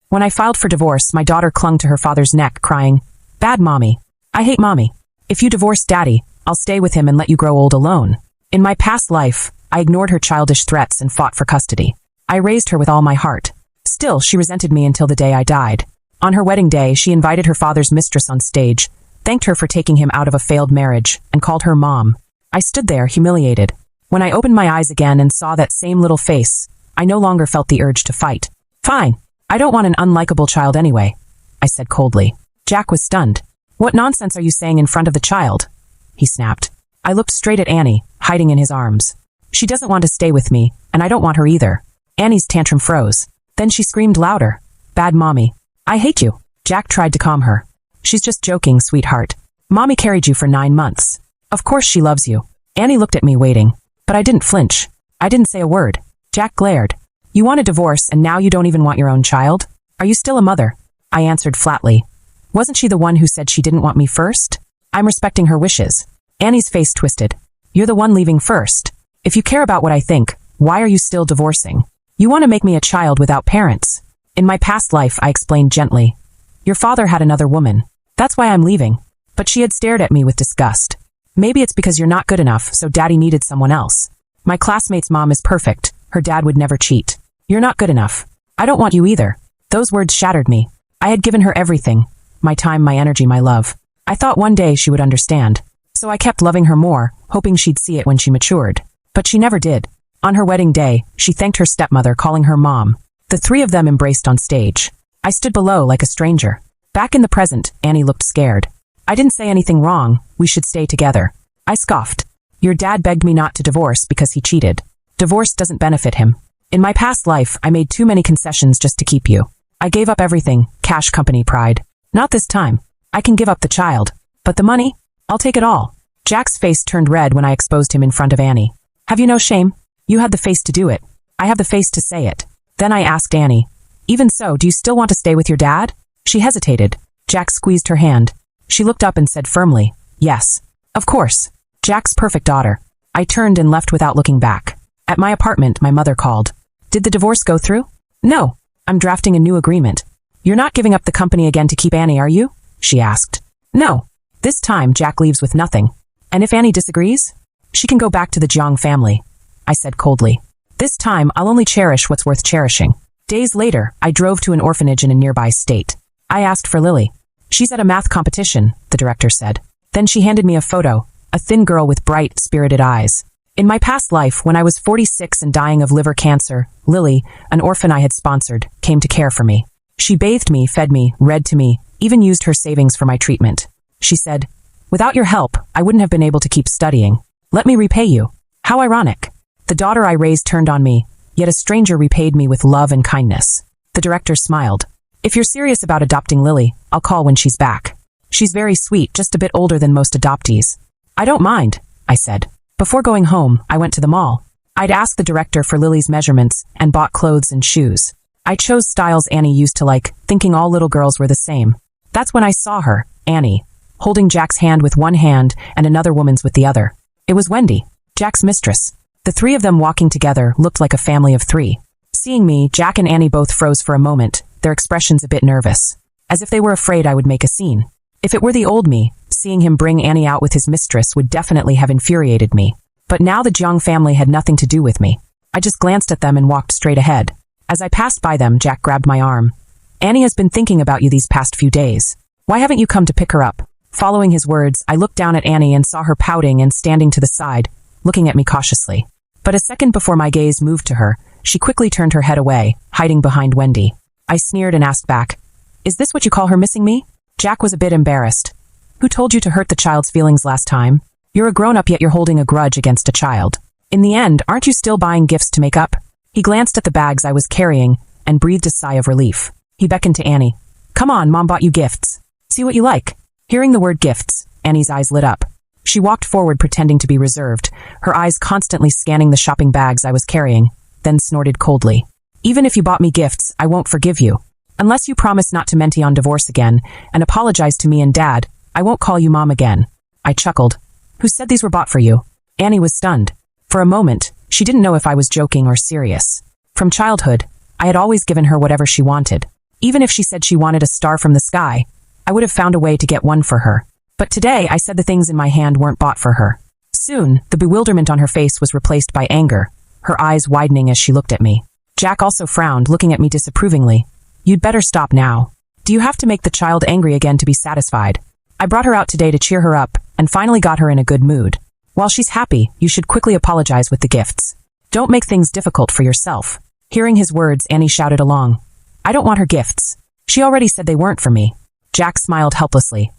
When I filed for divorce, my daughter clung to her father's neck, crying, "Bad mommy. I hate mommy. If you divorce daddy, I'll stay with him and let you grow old alone." In my past life, I ignored her childish threats and fought for custody. I raised her with all my heart. Still, she resented me until the day I died. On her wedding day, she invited her father's mistress on stage, thanked her for taking him out of a failed marriage, and called her mom. I stood there, humiliated. When I opened my eyes again and saw that same little face, I no longer felt the urge to fight. "Fine. I don't want an unlikable child anyway," I said coldly. Jack was stunned. "What nonsense are you saying in front of the child?" he snapped. I looked straight at Annie, hiding in his arms. "She doesn't want to stay with me, and I don't want her either." Annie's tantrum froze. Then she screamed louder, "Bad mommy. I hate you." Jack tried to calm her. "She's just joking, sweetheart. Mommy carried you for 9 months. Of course she loves you." Annie looked at me, waiting. But I didn't flinch. I didn't say a word. Jack glared. "You want a divorce, and now you don't even want your own child? Are you still a mother?" I answered flatly. "Wasn't she the one who said she didn't want me first? I'm respecting her wishes." Annie's face twisted. "You're the one leaving first. If you care about what I think, why are you still divorcing? You want to make me a child without parents." In my past life, I explained gently. "Your father had another woman. That's why I'm leaving." But she had stared at me with disgust. "Maybe it's because you're not good enough, so daddy needed someone else. My classmate's mom is perfect. Her dad would never cheat. You're not good enough. I don't want you either." Those words shattered me. I had given her everything. My time, my energy, my love. I thought one day she would understand. So I kept loving her more, hoping she'd see it when she matured. But she never did. On her wedding day, she thanked her stepmother, calling her mom. The 3 of them embraced on stage. I stood below like a stranger. Back in the present, Annie looked scared. "I didn't say anything wrong. We should stay together." I scoffed. "Your dad begged me not to divorce because he cheated. Divorce doesn't benefit him. In my past life, I made too many concessions just to keep you. I gave up everything, cash, company, pride. Not this time. I can give up the child. But the money? I'll take it all." Jack's face turned red when I exposed him in front of Annie. "Have you no shame? You had the face to do it. I have the face to say it." Then I asked Annie, "Even so, do you still want to stay with your dad?" She hesitated. Jack squeezed her hand. She looked up and said firmly, "Yes. Of course. Jack's perfect daughter." I turned and left without looking back. At my apartment, my mother called. "Did the divorce go through?" "No. I'm drafting a new agreement." "You're not giving up the company again to keep Annie, are you?" she asked. "No. This time, Jack leaves with nothing. And if Annie disagrees, she can go back to the Jiang family," I said coldly. "This time, I'll only cherish what's worth cherishing." Days later, I drove to an orphanage in a nearby state. I asked for Lily. "She's at a math competition," the director said. Then she handed me a photo, a thin girl with bright, spirited eyes. In my past life, when I was 46 and dying of liver cancer, Lily, an orphan I had sponsored, came to care for me. She bathed me, fed me, read to me, even used her savings for my treatment. She said, "Without your help, I wouldn't have been able to keep studying. Let me repay you." How ironic. The daughter I raised turned on me, yet a stranger repaid me with love and kindness. The director smiled. "If you're serious about adopting Lily, I'll call when she's back. She's very sweet, just a bit older than most adoptees." "I don't mind," I said. Before going home, I went to the mall. I'd asked the director for Lily's measurements and bought clothes and shoes. I chose styles Annie used to like, thinking all little girls were the same. That's when I saw her, Annie, holding Jack's hand with one hand and another woman's with the other. It was Wendy, Jack's mistress. The 3 of them walking together looked like a family of 3. Seeing me, Jack and Annie both froze for a moment, their expressions a bit nervous, as if they were afraid I would make a scene. If it were the old me, seeing him bring Annie out with his mistress would definitely have infuriated me. But now the Jiang family had nothing to do with me. I just glanced at them and walked straight ahead. As I passed by them, Jack grabbed my arm. "Annie has been thinking about you these past few days. Why haven't you come to pick her up?" Following his words, I looked down at Annie and saw her pouting and standing to the side, looking at me cautiously. But a second before my gaze moved to her, she quickly turned her head away, hiding behind Wendy. I sneered and asked back, "Is this what you call her missing me?" Jack was a bit embarrassed. "Who told you to hurt the child's feelings last time? You're a grown-up, yet you're holding a grudge against a child. In the end, aren't you still buying gifts to make up?" He glanced at the bags I was carrying and breathed a sigh of relief. He beckoned to Annie. "Come on, Mom bought you gifts. See what you like." Hearing the word gifts, Annie's eyes lit up. She walked forward pretending to be reserved, her eyes constantly scanning the shopping bags I was carrying, then snorted coldly. "Even if you bought me gifts, I won't forgive you. Unless you promise not to mentee on divorce again and apologize to me and Dad, I won't call you Mom again." I chuckled. "Who said these were bought for you?" Annie was stunned. For a moment, she didn't know if I was joking or serious. From childhood, I had always given her whatever she wanted. Even if she said she wanted a star from the sky, I would have found a way to get one for her. But today I said the things in my hand weren't bought for her. Soon, the bewilderment on her face was replaced by anger, her eyes widening as she looked at me. Jack also frowned, looking at me disapprovingly. You'd better stop now. Do you have to make the child angry again to be satisfied? I brought her out today to cheer her up and finally got her in a good mood. While she's happy, you should quickly apologize with the gifts. Don't make things difficult for yourself. Hearing his words, Annie shouted along. I don't want her gifts. She already said they weren't for me. Jack smiled helplessly.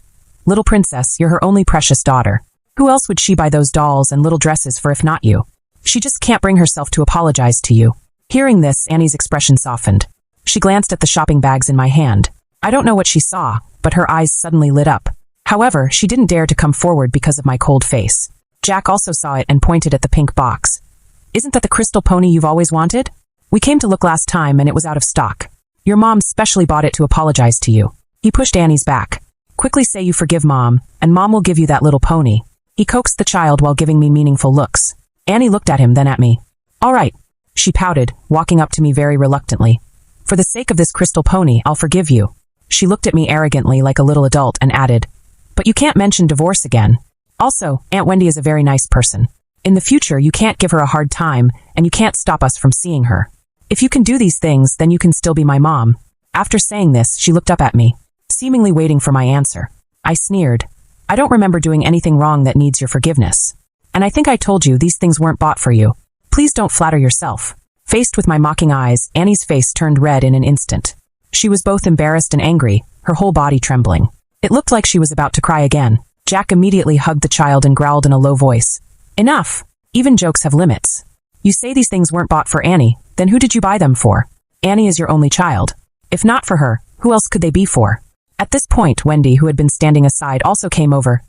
Little princess, you're her only precious daughter. Who else would she buy those dolls and little dresses for if not you? She just can't bring herself to apologize to you. Hearing this, Annie's expression softened. She glanced at the shopping bags in my hand. I don't know what she saw, but her eyes suddenly lit up. However, she didn't dare to come forward because of my cold face. Jack also saw it and pointed at the pink box. Isn't that the crystal pony you've always wanted? We came to look last time and it was out of stock. Your mom specially bought it to apologize to you. He pushed Annie's back. Quickly say you forgive Mom, and Mom will give you that little pony. He coaxed the child while giving me meaningful looks. Annie looked at him, then at me. All right. She pouted, walking up to me very reluctantly. For the sake of this crystal pony, I'll forgive you. She looked at me arrogantly like a little adult and added, but you can't mention divorce again. Also, Aunt Wendy is a very nice person. In the future, you can't give her a hard time, and you can't stop us from seeing her. If you can do these things, then you can still be my mom. After saying this, she looked up at me, seemingly waiting for my answer. I sneered. I don't remember doing anything wrong that needs your forgiveness. And I think I told you these things weren't bought for you. Please don't flatter yourself. Faced with my mocking eyes, Annie's face turned red in an instant. She was both embarrassed and angry, her whole body trembling. It looked like she was about to cry again. Jack immediately hugged the child and growled in a low voice. Enough! Even jokes have limits. You say these things weren't bought for Annie, then who did you buy them for? Annie is your only child. If not for her, who else could they be for? At this point, Wendy, who had been standing aside, also came over.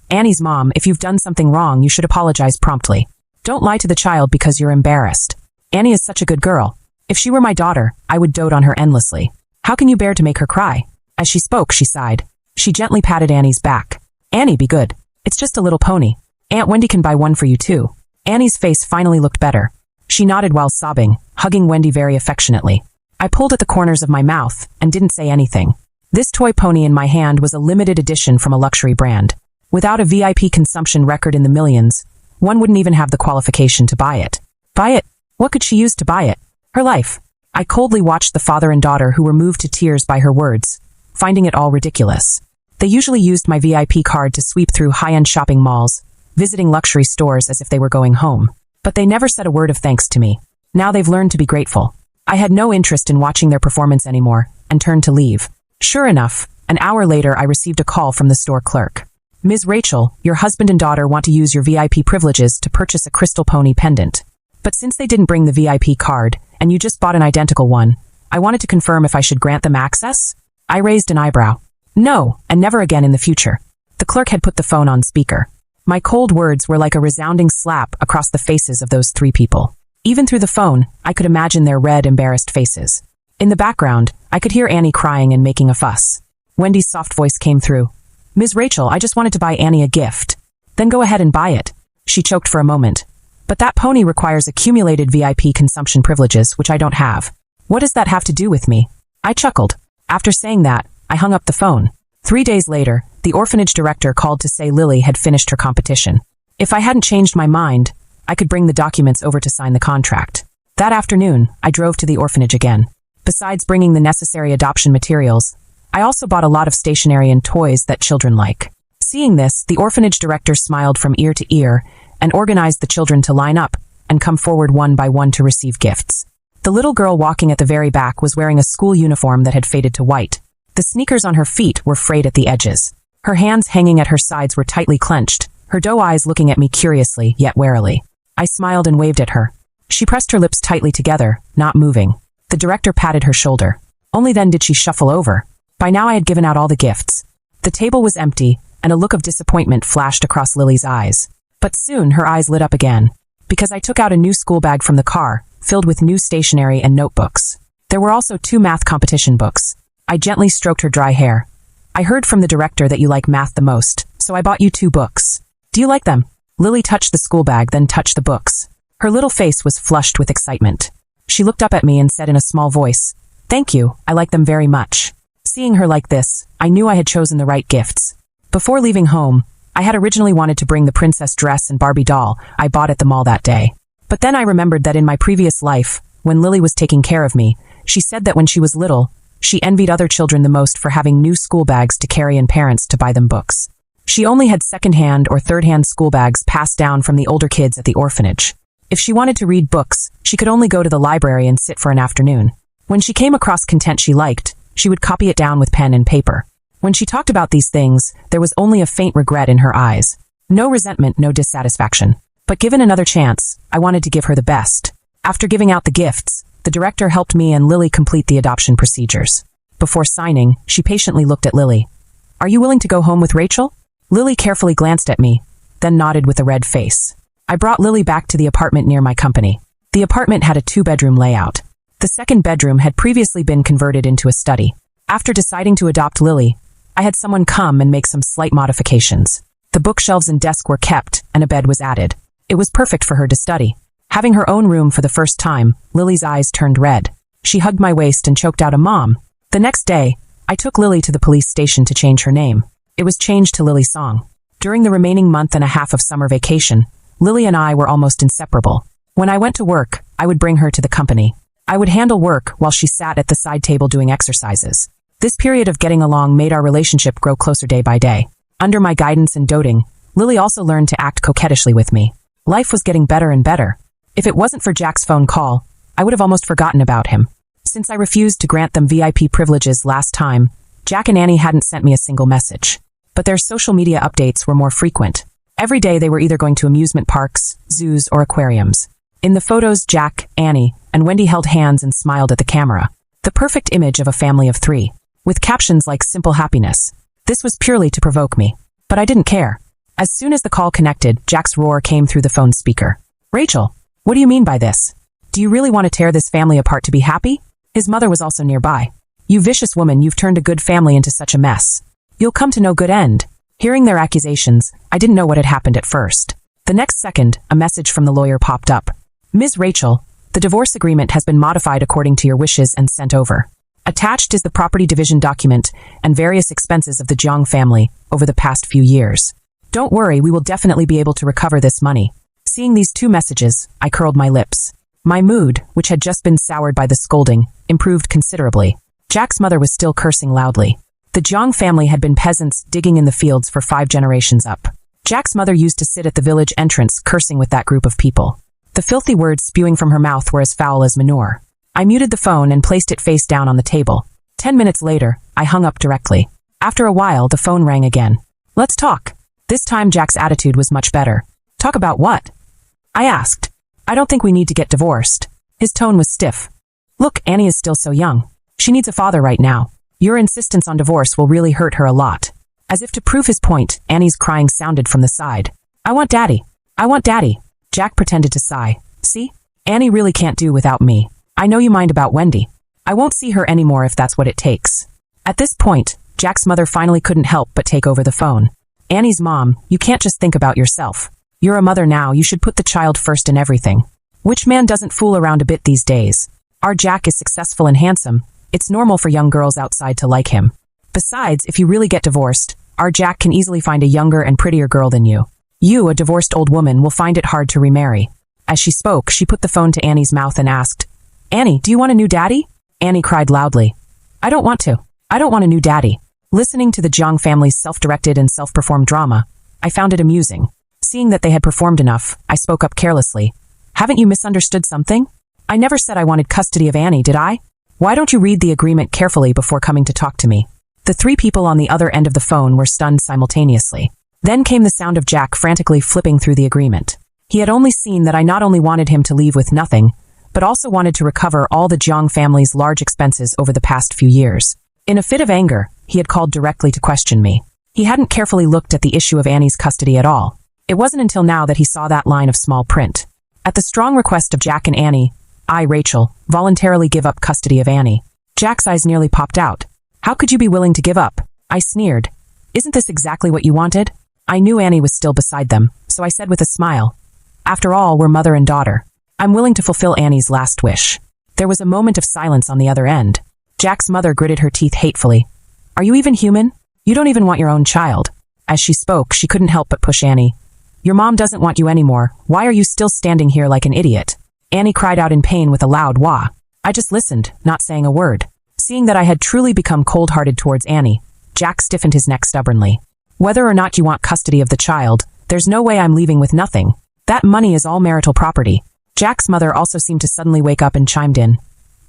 Annie's mom, if you've done something wrong, you should apologize promptly. Don't lie to the child because you're embarrassed. Annie is such a good girl. If she were my daughter, I would dote on her endlessly. How can you bear to make her cry? As she spoke, she sighed. She gently patted Annie's back. Annie, be good. It's just a little pony. Aunt Wendy can buy one for you too. Annie's face finally looked better. She nodded while sobbing, hugging Wendy very affectionately. I pulled at the corners of my mouth and didn't say anything. This toy pony in my hand was a limited edition from a luxury brand. Without a VIP consumption record in the millions, one wouldn't even have the qualification to buy it. Buy it? What could she use to buy it? Her life. I coldly watched the father and daughter who were moved to tears by her words, finding it all ridiculous. They usually used my VIP card to sweep through high-end shopping malls, visiting luxury stores as if they were going home. But they never said a word of thanks to me. Now they've learned to be grateful. I had no interest in watching their performance anymore, and turned to leave. Sure enough, an hour later I received a call from the store clerk. Ms. Rachel, your husband and daughter want to use your VIP privileges to purchase a crystal pony pendant. But since they didn't bring the VIP card, and you just bought an identical one, I wanted to confirm if I should grant them access? I raised an eyebrow. No, and never again in the future. The clerk had put the phone on speaker. My cold words were like a resounding slap across the faces of those three people. Even through the phone, I could imagine their red, embarrassed faces. In the background, I could hear Annie crying and making a fuss. Wendy's soft voice came through. Ms. Rachel, I just wanted to buy Annie a gift. Then go ahead and buy it. She choked for a moment. But that pony requires accumulated VIP consumption privileges, which I don't have. What does that have to do with me? I chuckled. After saying that, I hung up the phone. 3 days later, the orphanage director called to say Lily had finished her competition. If I hadn't changed my mind, I could bring the documents over to sign the contract. That afternoon, I drove to the orphanage again. Besides bringing the necessary adoption materials, I also bought a lot of stationery and toys that children like. Seeing this, the orphanage director smiled from ear to ear and organized the children to line up and come forward one by one to receive gifts. The little girl walking at the very back was wearing a school uniform that had faded to white. The sneakers on her feet were frayed at the edges. Her hands hanging at her sides were tightly clenched, her doe eyes looking at me curiously, yet warily. I smiled and waved at her. She pressed her lips tightly together, not moving. The director patted her shoulder. Only then did she shuffle over. By now I had given out all the gifts. The table was empty, and a look of disappointment flashed across Lily's eyes. But soon her eyes lit up again, because I took out a new school bag from the car, filled with new stationery and notebooks. There were also 2 math competition books. I gently stroked her dry hair. I heard from the director that you like math the most, so I bought you 2 books. Do you like them? Lily touched the school bag, then touched the books. Her little face was flushed with excitement. She looked up at me and said in a small voice, Thank you, I like them very much. Seeing her like this, I knew I had chosen the right gifts. Before leaving home, I had originally wanted to bring the princess dress and Barbie doll I bought at the mall that day. But then I remembered that in my previous life, when Lily was taking care of me, she said that when she was little, she envied other children the most for having new school bags to carry and parents to buy them books. She only had second-hand or third-hand school bags passed down from the older kids at the orphanage. If she wanted to read books, she could only go to the library and sit for an afternoon. When she came across content she liked, she would copy it down with pen and paper. When she talked about these things, there was only a faint regret in her eyes. No resentment, no dissatisfaction. But given another chance, I wanted to give her the best. After giving out the gifts, the director helped me and Lily complete the adoption procedures. Before signing, she patiently looked at Lily. Are you willing to go home with Rachel? Lily carefully glanced at me, then nodded with a red face. I brought Lily back to the apartment near my company. The apartment had a 2-bedroom layout. The second bedroom had previously been converted into a study. After deciding to adopt Lily, I had someone come and make some slight modifications. The bookshelves and desk were kept, and a bed was added. It was perfect for her to study. Having her own room for the first time, Lily's eyes turned red. She hugged my waist and choked out a mom. The next day, I took Lily to the police station to change her name. It was changed to Lily Song. During the remaining month and a half of summer vacation, Lily and I were almost inseparable. When I went to work, I would bring her to the company. I would handle work while she sat at the side table doing exercises. This period of getting along made our relationship grow closer day by day. Under my guidance and doting, Lily also learned to act coquettishly with me. Life was getting better and better. If it wasn't for Jack's phone call, I would have almost forgotten about him. Since I refused to grant them VIP privileges last time, Jack and Annie hadn't sent me a single message. But their social media updates were more frequent. Every day they were either going to amusement parks, zoos, or aquariums. In the photos, Jack, Annie, and Wendy held hands and smiled at the camera. The perfect image of a family of 3. With captions like simple happiness. This was purely to provoke me. But I didn't care. As soon as the call connected, Jack's roar came through the phone speaker. Rachel, what do you mean by this? Do you really want to tear this family apart to be happy? His mother was also nearby. You vicious woman, you've turned a good family into such a mess. You'll come to no good end. Hearing their accusations, I didn't know what had happened at first. The next second, a message from the lawyer popped up. Ms. Rachel, the divorce agreement has been modified according to your wishes and sent over. Attached is the property division document and various expenses of the Jiang family over the past few years. Don't worry, we will definitely be able to recover this money. Seeing these 2 messages, I curled my lips. My mood, which had just been soured by the scolding, improved considerably. Jack's mother was still cursing loudly. The Jiang family had been peasants digging in the fields for 5 generations up. Jack's mother used to sit at the village entrance cursing with that group of people. The filthy words spewing from her mouth were as foul as manure. I muted the phone and placed it face down on the table. 10 minutes later, I hung up directly. After a while, the phone rang again. Let's talk. This time Jack's attitude was much better. Talk about what? I asked. I don't think we need to get divorced. His tone was stiff. Look, Annie is still so young. She needs a father right now. Your insistence on divorce will really hurt her a lot. As if to prove his point, Annie's crying sounded from the side. I want daddy. I want daddy. Jack pretended to sigh. See? Annie really can't do without me. I know you mind about Wendy. I won't see her anymore if that's what it takes. At this point, Jack's mother finally couldn't help but take over the phone. Annie's mom, you can't just think about yourself. You're a mother now, you should put the child first in everything. Which man doesn't fool around a bit these days? Our Jack is successful and handsome. It's normal for young girls outside to like him. Besides, if you really get divorced, our Jack can easily find a younger and prettier girl than you. You, a divorced old woman, will find it hard to remarry. As she spoke, she put the phone to Annie's mouth and asked, Annie, do you want a new daddy? Annie cried loudly. I don't want to. I don't want a new daddy. Listening to the Jiang family's self-directed and self-performed drama, I found it amusing. Seeing that they had performed enough, I spoke up carelessly. Haven't you misunderstood something? I never said I wanted custody of Annie, did I? Why don't you read the agreement carefully before coming to talk to me? The 3 people on the other end of the phone were stunned simultaneously. Then came the sound of Jack frantically flipping through the agreement. He had only seen that I not only wanted him to leave with nothing, but also wanted to recover all the Jiang family's large expenses over the past few years. In a fit of anger, he had called directly to question me. He hadn't carefully looked at the issue of Annie's custody at all. It wasn't until now that he saw that line of small print. At the strong request of Jack and Annie, I, Rachel, voluntarily give up custody of Annie. Jack's eyes nearly popped out. How could you be willing to give up? I sneered. Isn't this exactly what you wanted? I knew Annie was still beside them, so I said with a smile, after all, we're mother and daughter. I'm willing to fulfill Annie's last wish. There was a moment of silence on the other end. Jack's mother gritted her teeth hatefully. Are you even human? You don't even want your own child. As she spoke, she couldn't help but push Annie. Your mom doesn't want you anymore. Why are you still standing here like an idiot? Annie cried out in pain with a loud wah. I just listened, not saying a word. Seeing that I had truly become cold-hearted towards Annie, Jack stiffened his neck stubbornly. Whether or not you want custody of the child, there's no way I'm leaving with nothing. That money is all marital property. Jack's mother also seemed to suddenly wake up and chimed in.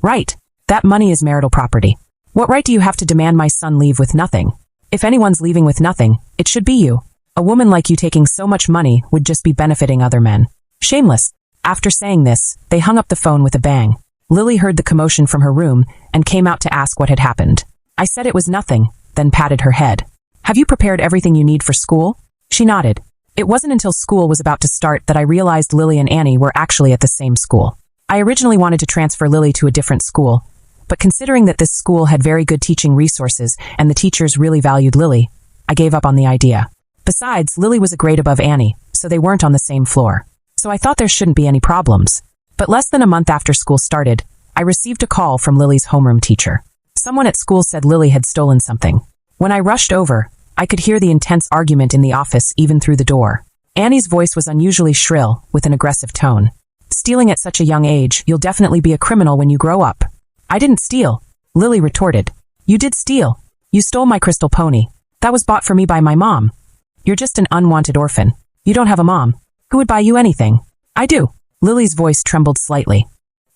Right. That money is marital property. What right do you have to demand my son leave with nothing? If anyone's leaving with nothing, it should be you. A woman like you taking so much money would just be benefiting other men. Shameless. After saying this, they hung up the phone with a bang. Lily heard the commotion from her room and came out to ask what had happened. I said it was nothing, then patted her head. Have you prepared everything you need for school? She nodded. It wasn't until school was about to start that I realized Lily and Annie were actually at the same school. I originally wanted to transfer Lily to a different school, but considering that this school had very good teaching resources and the teachers really valued Lily, I gave up on the idea. Besides, Lily was a grade above Annie, so they weren't on the same floor. So I thought there shouldn't be any problems. But less than a month after school started, I received a call from Lily's homeroom teacher. Someone at school said Lily had stolen something. When I rushed over, I could hear the intense argument in the office even through the door. Annie's voice was unusually shrill, with an aggressive tone. Stealing at such a young age, you'll definitely be a criminal when you grow up. I didn't steal, Lily retorted. You did steal. You stole my crystal pony. That was bought for me by my mom. You're just an unwanted orphan. You don't have a mom. Who would buy you anything? I do. Lily's voice trembled slightly.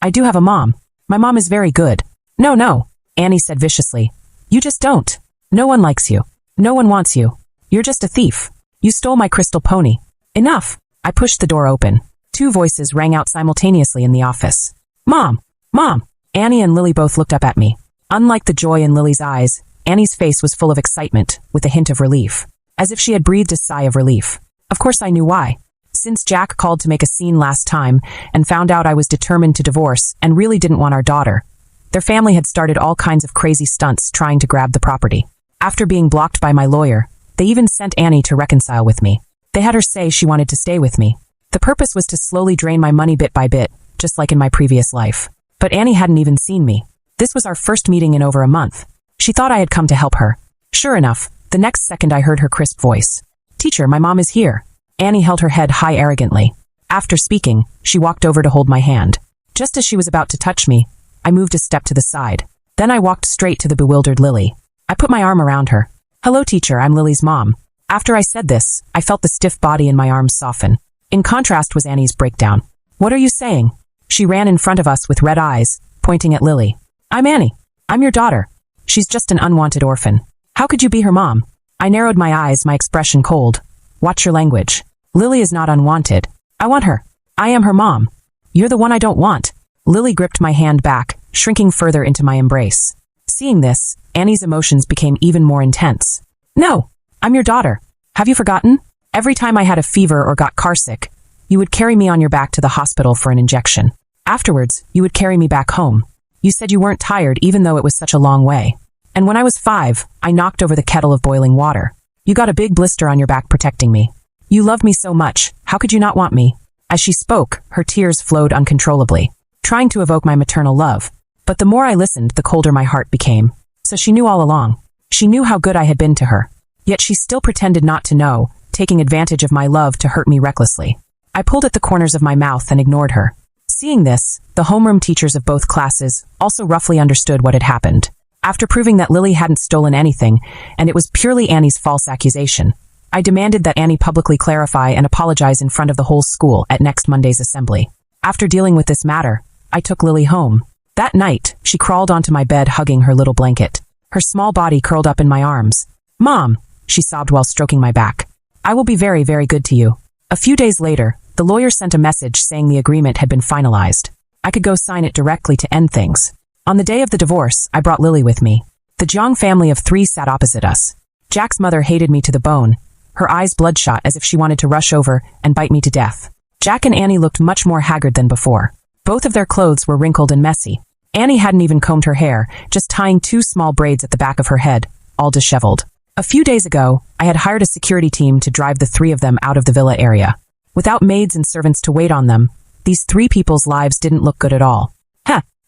I do have a mom. My mom is very good. No, Annie said viciously. You just don't. No one likes you. No one wants you. You're just a thief. You stole my crystal pony. Enough. I pushed the door open. Two voices rang out simultaneously in the office. Mom! Mom! Annie and Lily both looked up at me. Unlike the joy in Lily's eyes, Annie's face was full of excitement, with a hint of relief. As if she had breathed a sigh of relief. Of course I knew why. Since Jack called to make a scene last time and found out I was determined to divorce and really didn't want our daughter, their family had started all kinds of crazy stunts trying to grab the property. After being blocked by my lawyer, they even sent Annie to reconcile with me. They had her say she wanted to stay with me. The purpose was to slowly drain my money bit by bit, just like in my previous life. But Annie hadn't even seen me. This was our first meeting in over a month. She thought I had come to help her. Sure enough, the next second I heard her crisp voice. Teacher, my mom is here. Annie held her head high arrogantly. After speaking, she walked over to hold my hand. Just as she was about to touch me, I moved a step to the side. Then I walked straight to the bewildered Lily. I put my arm around her. Hello, teacher, I'm Lily's mom. After I said this, I felt the stiff body in my arms soften. In contrast was Annie's breakdown. What are you saying? She ran in front of us with red eyes, pointing at Lily. I'm Annie. I'm your daughter. She's just an unwanted orphan. How could you be her mom? I narrowed my eyes, my expression cold. Watch your language. Lily is not unwanted. I want her. I am her mom. You're the one I don't want. Lily gripped my hand back, shrinking further into my embrace. Seeing this, Annie's emotions became even more intense. No, I'm your daughter. Have you forgotten? Every time I had a fever or got carsick, you would carry me on your back to the hospital for an injection. Afterwards, you would carry me back home. You said you weren't tired even though it was such a long way. And when I was 5, I knocked over the kettle of boiling water. You got a big blister on your back protecting me. You love me so much, how could you not want me? As she spoke, her tears flowed uncontrollably, trying to evoke my maternal love. But the more I listened, the colder my heart became. So she knew all along. She knew how good I had been to her. Yet she still pretended not to know, taking advantage of my love to hurt me recklessly. I pulled at the corners of my mouth and ignored her. Seeing this, the homeroom teachers of both classes also roughly understood what had happened. After proving that Lily hadn't stolen anything, and it was purely Annie's false accusation, I demanded that Annie publicly clarify and apologize in front of the whole school at next Monday's assembly. After dealing with this matter, I took Lily home. That night, she crawled onto my bed hugging her little blanket. Her small body curled up in my arms. Mom, she sobbed while stroking my back. I will be very, very good to you. A few days later, the lawyer sent a message saying the agreement had been finalized. I could go sign it directly to end things. On the day of the divorce, I brought Lily with me. The Jiang family of 3 sat opposite us. Jack's mother hated me to the bone, her eyes bloodshot as if she wanted to rush over and bite me to death. Jack and Annie looked much more haggard than before. Both of their clothes were wrinkled and messy. Annie hadn't even combed her hair, just tying 2 small braids at the back of her head, all disheveled. A few days ago, I had hired a security team to drive the 3 of them out of the villa area. Without maids and servants to wait on them, these 3 people's lives didn't look good at all.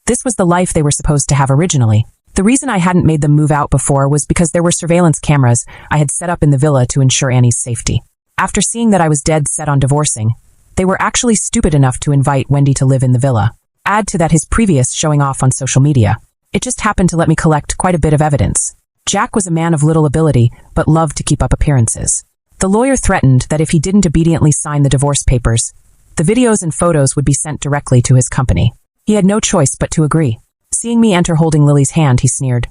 This was the life they were supposed to have originally. The reason I hadn't made them move out before was because there were surveillance cameras I had set up in the villa to ensure Annie's safety. After seeing that I was dead set on divorcing, they were actually stupid enough to invite Wendy to live in the villa. Add to that his previous showing off on social media. It just happened to let me collect quite a bit of evidence. Jack was a man of little ability, but loved to keep up appearances. The lawyer threatened that if he didn't obediently sign the divorce papers, the videos and photos would be sent directly to his company. He had no choice but to agree. Seeing me enter holding Lily's hand, he sneered.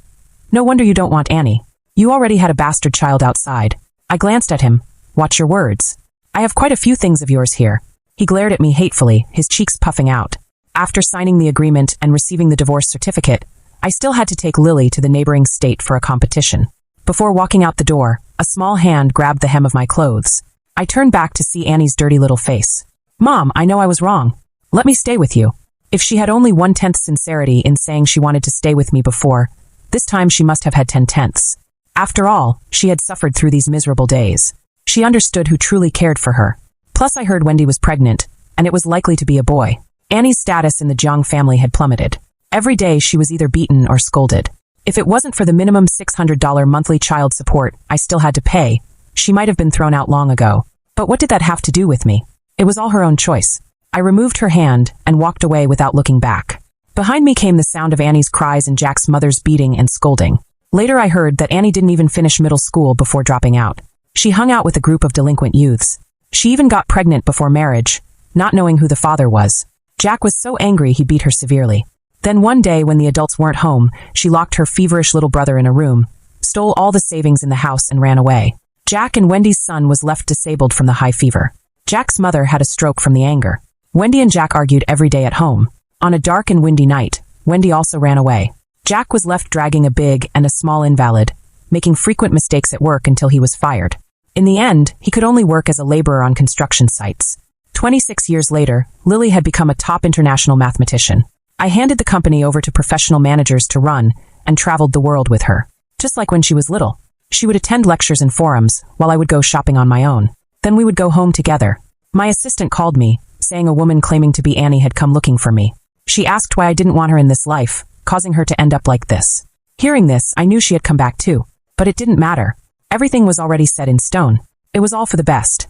"No wonder you don't want Annie. You already had a bastard child outside." I glanced at him. "Watch your words. I have quite a few things of yours here." He glared at me hatefully, his cheeks puffing out. After signing the agreement and receiving the divorce certificate, I still had to take Lily to the neighboring state for a competition. Before walking out the door, a small hand grabbed the hem of my clothes. I turned back to see Annie's dirty little face. "Mom, I know I was wrong. Let me stay with you." If she had only 1/10 sincerity in saying she wanted to stay with me before, this time she must have had 10/10. After all, she had suffered through these miserable days. She understood who truly cared for her. Plus I heard Wendy was pregnant, and it was likely to be a boy. Annie's status in the Jiang family had plummeted. Every day she was either beaten or scolded. If it wasn't for the minimum $600 monthly child support I still had to pay, she might have been thrown out long ago. But what did that have to do with me? It was all her own choice. I removed her hand and walked away without looking back. Behind me came the sound of Annie's cries and Jack's mother's beating and scolding. Later I heard that Annie didn't even finish middle school before dropping out. She hung out with a group of delinquent youths. She even got pregnant before marriage, not knowing who the father was. Jack was so angry he beat her severely. Then one day when the adults weren't home, she locked her feverish little brother in a room, stole all the savings in the house and ran away. Jack and Wendy's son was left disabled from the high fever. Jack's mother had a stroke from the anger. Wendy and Jack argued every day at home. On a dark and windy night, Wendy also ran away. Jack was left dragging a big and a small invalid, making frequent mistakes at work until he was fired. In the end, he could only work as a laborer on construction sites. 26 years later, Lily had become a top international mathematician. I handed the company over to professional managers to run and traveled the world with her. Just like when she was little. She would attend lectures and forums while I would go shopping on my own. Then we would go home together. My assistant called me, saying a woman claiming to be Annie had come looking for me. She asked why I didn't want her in this life, causing her to end up like this. Hearing this, I knew she had come back too. But it didn't matter. Everything was already set in stone. It was all for the best.